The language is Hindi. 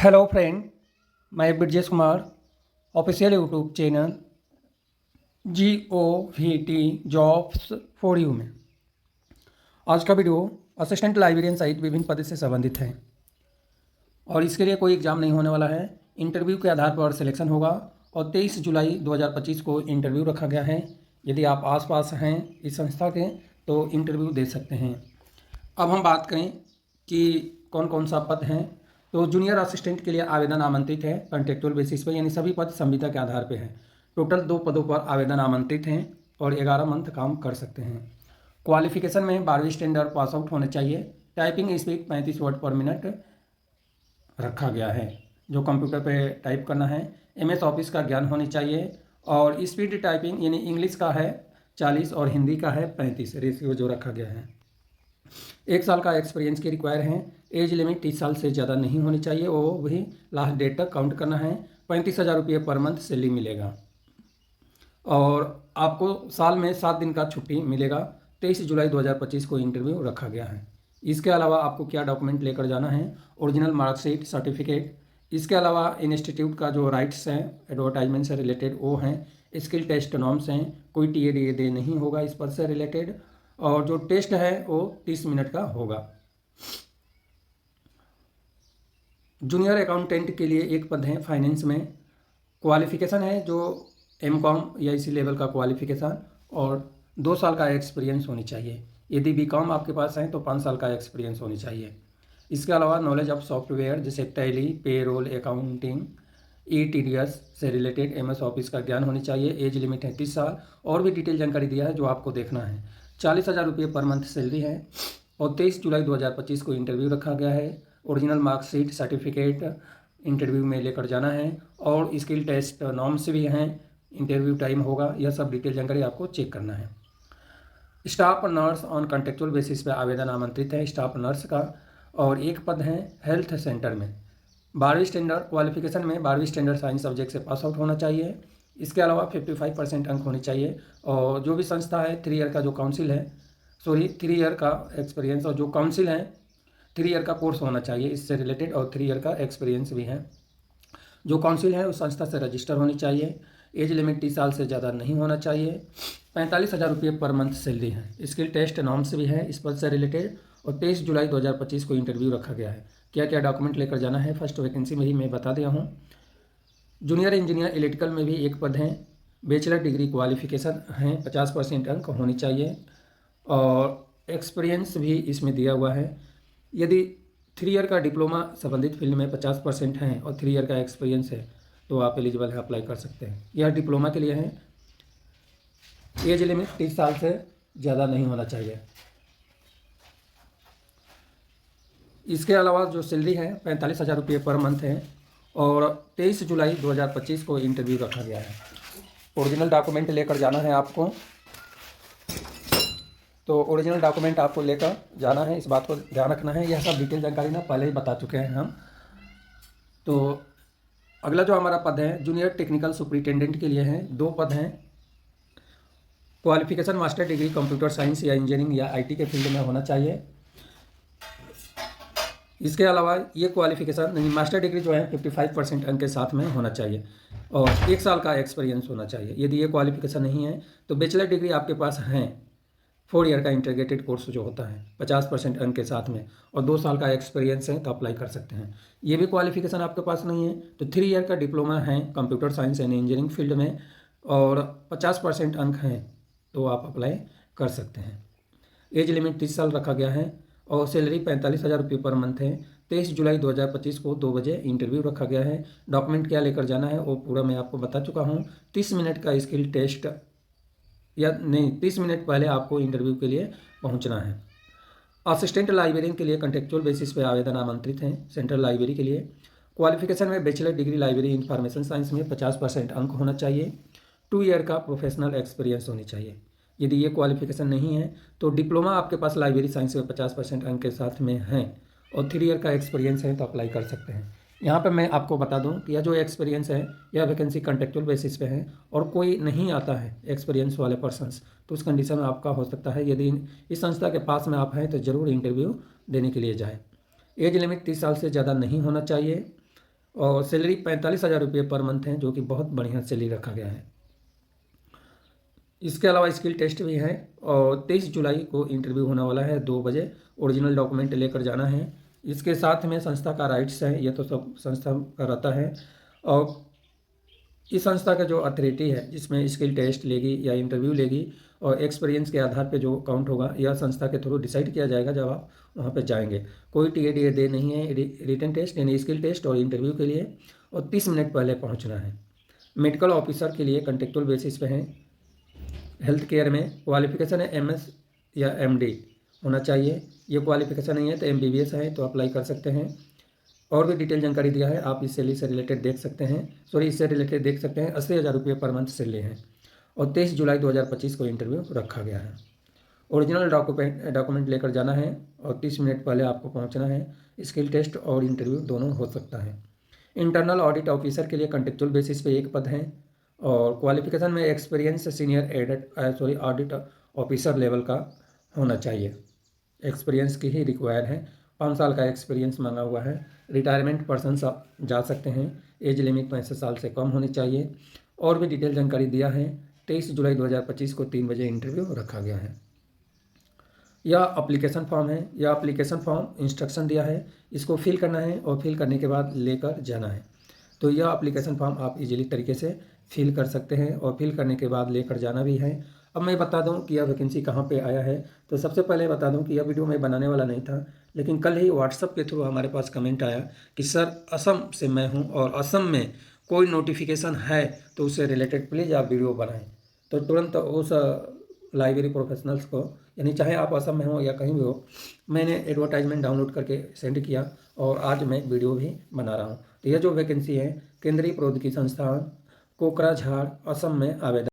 हेलो फ्रेंड, मैं Brajesh Kumar official YouTube channel GOVT jobs for you में आज का वीडियो असिस्टेंट लाइब्रेरियन सहित विभिन्न पद से संबंधित है और इसके लिए कोई एग्ज़ाम नहीं होने वाला है। इंटरव्यू के आधार पर सिलेक्शन होगा और 23 जुलाई 2025 को इंटरव्यू रखा गया है। यदि आप आसपास हैं इस संस्था के तो इंटरव्यू दे सकते हैं। अब हम बात करें कि कौन कौन सा पद हैं। तो जूनियर असिस्टेंट के लिए आवेदन आमंत्रित है कॉन्ट्रेक्चुअल बेसिस पर, यानी सभी पद संविदा के आधार पर हैं। टोटल 2 पदों पर आवेदन आमंत्रित हैं और 11 मंथ काम कर सकते हैं। क्वालिफिकेशन में 12वीं स्टैंडर्ड पास आउट होने चाहिए। टाइपिंग स्पीड 35 वर्ड पर मिनट रखा गया है, जो कंप्यूटर पे टाइप करना है। MS ऑफिस का ज्ञान होनी चाहिए और स्पीड टाइपिंग यानी इंग्लिश का है 40 और हिंदी का है 35 रेशियो जो रखा गया है। 1 साल का एक्सपीरियंस के रिक्वायर हैं। एज लिमिट 30 साल से ज़्यादा नहीं होनी चाहिए, वो भी लास्ट डेट तक काउंट करना है। 35,000 रुपये पर मंथ सैलरी मिलेगा और आपको साल में 7 दिन का छुट्टी मिलेगा। 23 जुलाई 2025 को इंटरव्यू रखा गया है। इसके अलावा आपको क्या डॉक्यूमेंट लेकर जाना है? Original marksheet, certificate. इसके अलावा इंस्टीट्यूट का जो राइट्स हैं एडवर्टाइजमेंट से रिलेटेड वो हैं। स्किल टेस्ट नॉर्म्स हैं, कोई TAD नहीं होगा इस पर से रिलेटेड। और जो टेस्ट है वो 30 मिनट का होगा। जूनियर अकाउंटेंट के लिए एक पद है फाइनेंस में। क्वालिफिकेशन है जो MCOM या इसी लेवल का क्वालिफिकेशन और 2 साल का एक्सपीरियंस होनी चाहिए। यदि BCOM आपके पास है तो 5 साल का एक्सपीरियंस होनी चाहिए। इसके अलावा नॉलेज ऑफ सॉफ्टवेयर जैसे टैली, पेरोल, अकाउंटिंग, ETDS से रिलेटेड MS ऑफिस का ज्ञान होनी चाहिए। एज लिमिट है 30 साल। और भी डिटेल जानकारी दिया है जो आपको देखना है। 40,000 रुपये पर मंथ सैलरी है और 23 जुलाई 2025 को इंटरव्यू रखा गया है। ओरिजिनल मार्कशीट, सर्टिफिकेट इंटरव्यू में लेकर जाना है और स्किल टेस्ट नॉर्म्स भी हैं। इंटरव्यू टाइम होगा, यह सब डिटेल जानकारी आपको चेक करना है। Staff nurse on contractual basis पे आवेदन आमंत्रित है स्टाफ नर्स का। और एक पद है हेल्थ सेंटर में। 12वीं स्टैंडर्ड क्वालिफिकेशन में 12वीं स्टैंडर्ड साइंस सब्जेक्ट से पास आउट होना चाहिए। इसके अलावा 55% अंक होने चाहिए और जो भी संस्था है 3 ईयर का जो काउंसिल है 3 ईयर का एक्सपीरियंस और जो काउंसिल है 3 ईयर का कोर्स होना चाहिए इससे रिलेटेड और 3 ईयर का एक्सपीरियंस भी है। जो काउंसिल है उस संस्था से रजिस्टर होनी चाहिए। एज लिमिट 30 साल से ज़्यादा नहीं होना चाहिए। 45,000 रुपये पर मंथ सैलरी है। स्किल टेस्ट नॉर्म्स भी है इस पद से रिलेटेड और 23 जुलाई 2025 को इंटरव्यू रखा गया है। क्या क्या डॉक्यूमेंट लेकर जाना है फर्स्ट वैकेंसी में ही मैं बता दिया हूँ। जूनियर इंजीनियर इलेक्ट्रिकल में भी एक पद है। बैचलर डिग्री क्वालिफिकेशन है, 50% अंक होनी चाहिए और एक्सपीरियंस भी इसमें दिया हुआ है। यदि 3 ईयर का डिप्लोमा संबंधित फील्ड में 50% है और 3 ईयर का एक्सपीरियंस है तो आप एलिजिबल है, अप्लाई कर सकते हैं। यह डिप्लोमा के लिए है। एज लिमिट 30 साल से ज़्यादा नहीं होना चाहिए। इसके अलावा जो सैलरी है 45,000 रुपये पर मंथ है और 23 जुलाई 2025 को इंटरव्यू रखा गया है। ओरिजिनल डॉक्यूमेंट लेकर जाना है आपको, तो ओरिजिनल डॉक्यूमेंट आपको लेकर जाना है, इस बात को ध्यान रखना है। यह सब डिटेल जानकारी ना पहले ही बता चुके हैं हम। तो अगला जो हमारा पद है जूनियर टेक्निकल सुपरिटेंडेंट के लिए है। 2 पद हैं। Qualification master degree computer science या इंजीनियरिंग या IT के फील्ड में होना चाहिए। इसके अलावा ये क्वालिफिकेशन मास्टर डिग्री जो है 55% अंक के साथ में होना चाहिए और 1 साल का एक्सपीरियंस होना चाहिए। यदि ये क्वालिफिकेशन नहीं है तो बैचलर डिग्री आपके पास है 4 ईयर का इंटीग्रेटेड कोर्स जो होता है 50% अंक के साथ में और 2 साल का एक्सपीरियंस है तो अप्लाई कर सकते हैं। ये भी क्वालिफिकेशन आपके पास नहीं है तो 3 ईयर का डिप्लोमा है computer science and engineering field में और 50% अंक हैं तो आप अप्लाई कर सकते हैं। एज लिमिट 30 साल रखा गया है और सैलरी 45,000 रुपये पर मंथ है। 23 जुलाई 2025 को 2 बजे इंटरव्यू रखा गया है। डॉक्यूमेंट क्या लेकर जाना है वो पूरा मैं आपको बता चुका हूँ। 30 मिनट का स्किल टेस्ट या नहीं 30 मिनट पहले आपको इंटरव्यू के लिए पहुंचना है। असिस्टेंट लाइब्रेरियन के लिए कॉन्ट्रेक्चुअल बेसिस पे आवेदन आमंत्रित हैं सेंट्रल लाइब्रेरी के लिए। क्वालिफिकेशन में bachelor degree library information science में 50% अंक होना चाहिए। 2 ईयर का प्रोफेशनल एक्सपीरियंस होनी चाहिए। यदि ये क्वालिफिकेशन नहीं है तो डिप्लोमा आपके पास लाइब्रेरी साइंस में 50% अंक के साथ में है और 3 ईयर का एक्सपीरियंस है तो अप्लाई कर सकते हैं। यहाँ पे मैं आपको बता दूं कि यह जो एक्सपीरियंस है यह वैकेंसी कॉन्ट्रेक्चुअल बेसिस पे है और कोई नहीं आता है एक्सपीरियंस वाले पर्सन्स तो उस कंडीशन में आपका हो सकता है। यदि इस संस्था के पास में आप हैं तो ज़रूर इंटरव्यू देने के लिए जाएँ। एज लिमिट 30 साल से ज़्यादा नहीं होना चाहिए। और सैलरी 45,000 रुपये पर मंथ है, जो कि बहुत बढ़िया सैलरी रखा गया है। इसके अलावा स्किल टेस्ट भी है और 23 जुलाई को इंटरव्यू होने वाला है 2 बजे। ओरिजिनल डॉक्यूमेंट लेकर जाना है। इसके साथ में संस्था का राइट्स है, ये तो सब संस्था का रहता है। और इस संस्था का जो अथॉरिटी है जिसमें स्किल टेस्ट लेगी या इंटरव्यू लेगी और एक्सपीरियंस के आधार पे जो काउंट होगा, यह संस्था के थ्रू डिसाइड किया जाएगा जब आप वहाँ पे जाएंगे। कोई टीए डे नहीं है रिटन टेस्ट यानी स्किल टेस्ट और इंटरव्यू के लिए, और 30 मिनट पहले पहुँचना है। मेडिकल ऑफिसर के लिए कॉन्ट्रेक्चुअल बेसिस पे है। हेल्थ केयर में क्वालिफिकेशन है एमएस या एमडी होना चाहिए। ये क्वालिफिकेशन नहीं है तो एमबीबीएस है तो अप्लाई कर सकते हैं। और भी डिटेल जानकारी दिया है, आप इस सैलरी से रिलेटेड देख सकते हैं। इससे रिलेटेड देख सकते हैं। 80,000 रुपये पर मंथ सैलरी है और 23 जुलाई 2025 को इंटरव्यू रखा गया है। ओरिजिनल डॉक्यूमेंट लेकर जाना है और 30 मिनट पहले आपको पहुंचना है। स्किल टेस्ट और इंटरव्यू दोनों हो सकता है। इंटरनल ऑडिट ऑफिसर के लिए कॉन्ट्रेक्चुअल बेसिस पे एक पद है और क्वालिफिकेशन में experience senior audit officer level का होना चाहिए। एक्सपीरियंस की ही रिक्वायर है। 5 साल का एक्सपीरियंस मांगा हुआ है। रिटायरमेंट पर्सन जा सकते हैं। एज लिमिट 65 साल से कम होनी चाहिए। और भी डिटेल जानकारी दिया है। 23 जुलाई 2025 को 3 बजे इंटरव्यू रखा गया है। यह एप्लीकेशन फॉर्म है। यह एप्लीकेशन फॉर्म इंस्ट्रक्शन दिया है, इसको फिल करना है और फिल करने के बाद लेकर जाना है। तो यह एप्लीकेशन फॉर्म आप इजीली तरीके से फिल कर सकते हैं और फिल करने के बाद लेकर जाना भी है। अब मैं बता दूं कि यह वैकेंसी कहाँ पे आया है। तो सबसे पहले बता दूं कि यह वीडियो मैं बनाने वाला नहीं था, लेकिन कल ही व्हाट्सएप के थ्रू हमारे पास कमेंट आया कि सर असम से मैं हूं और असम में कोई नोटिफिकेशन है तो उससे रिलेटेड प्लीज़ आप वीडियो बनाएं। तो तुरंत उस लाइब्रेरी प्रोफेशनल्स को, यानी चाहे आप असम में हो या कहीं भी हो, मैंने एडवर्टाइजमेंट डाउनलोड करके सेंड किया और आज मैं वीडियो भी बना रहा हूँ। तो यह जो वैकेंसी है केंद्रीय प्रौद्योगिकी संस्थान कोकराझाड़ असम में आवेदन